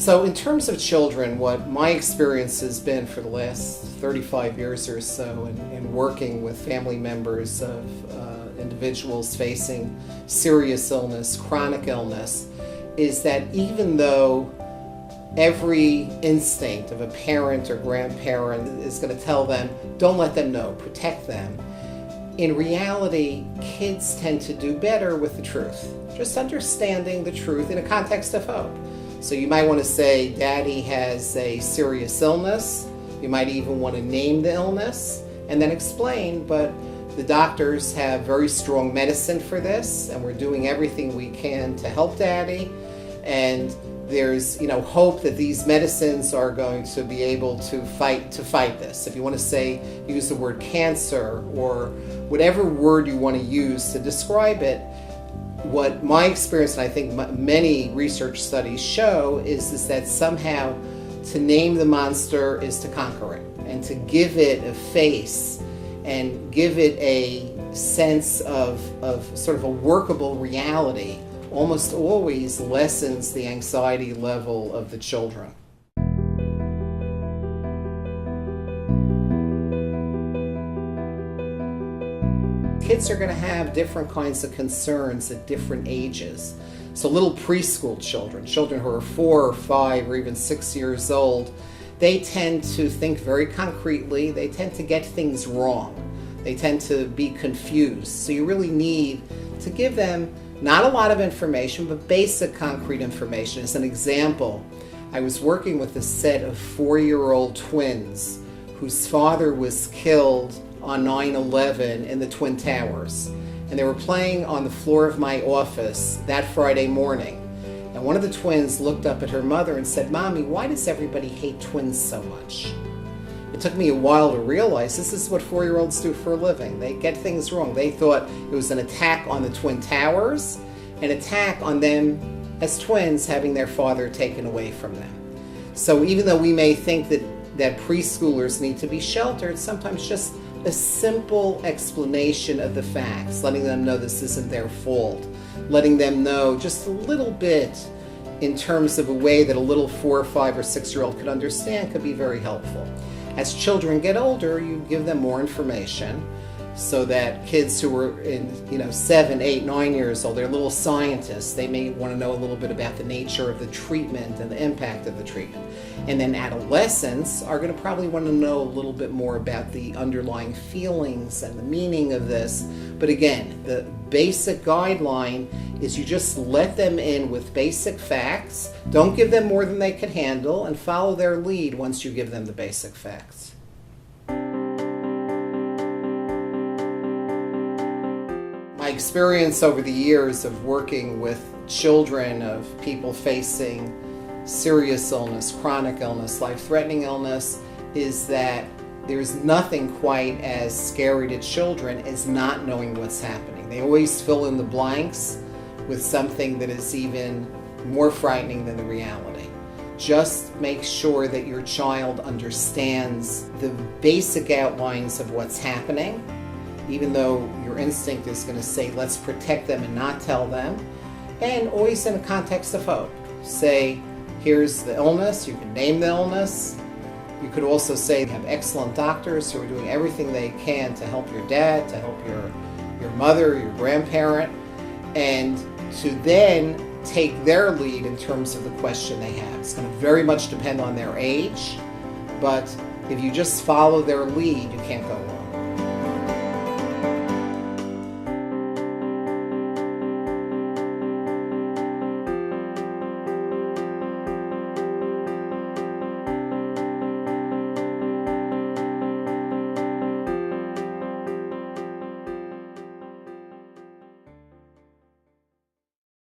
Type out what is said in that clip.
So in terms of children, what my experience has been for the last 35 years or so in working with family members of individuals facing serious illness, chronic illness, is that even though every instinct of a parent or grandparent is going to tell them, don't let them know, protect them, in reality, kids tend to do better with the truth. Just understanding the truth in a context of hope. So you might want to say, Daddy has a serious illness. You might even want to name the illness and then explain, but the doctors have very strong medicine for this, and we're doing everything we can to help Daddy. And there's, hope that these medicines are going to be able to fight this. If you want to say, use the word cancer or whatever word you want to use to describe it, what my experience, and I think many research studies show, is that somehow to name the monster is to conquer it, and to give it a face and give it a sense of sort of a workable reality almost always lessens the anxiety level of the children. Kids are going to have different kinds of concerns at different ages. So little preschool children who are 4 or 5 or even 6 years old, they tend to think very concretely. They tend to get things wrong. They tend to be confused. So you really need to give them not a lot of information, but basic concrete information. As an example, I was working with a set of 4-year-old twins whose father was killed on 9/11 in the Twin Towers. And they were playing on the floor of my office that Friday morning. And one of the twins looked up at her mother and said, "Mommy, why does everybody hate twins so much?" It took me a while to realize this is what 4-year-olds do for a living. They get things wrong. They thought it was an attack on the Twin Towers, an attack on them as twins having their father taken away from them. So even though we may think that preschoolers need to be sheltered, sometimes just a simple explanation of the facts, letting them know this isn't their fault, letting them know just a little bit in terms of a way that a little 4 or 5 or 6-year-old could understand could be very helpful. As children get older, you give them more information so that kids who are in 7, 8, 9 years old, they're little scientists. They may want to know a little bit about the nature of the treatment and the impact of the treatment. And then adolescents are going to probably want to know a little bit more about the underlying feelings and the meaning of this. But again, the basic guideline is you just let them in with basic facts. Don't give them more than they can handle, and follow their lead once you give them the basic facts. My experience over the years of working with children of people facing serious illness, chronic illness, life-threatening illness, is that there's nothing quite as scary to children as not knowing what's happening. They always fill in the blanks with something that is even more frightening than the reality. Just make sure that your child understands the basic outlines of what's happening, even though your instinct is going to say, let's protect them and not tell them, and always in a context of hope. Say, here's the illness, you can name the illness. You could also say you have excellent doctors who are doing everything they can to help your dad, to help your mother, your grandparent, and to then take their lead in terms of the question they have. It's going to very much depend on their age, but if you just follow their lead, you can't go wrong.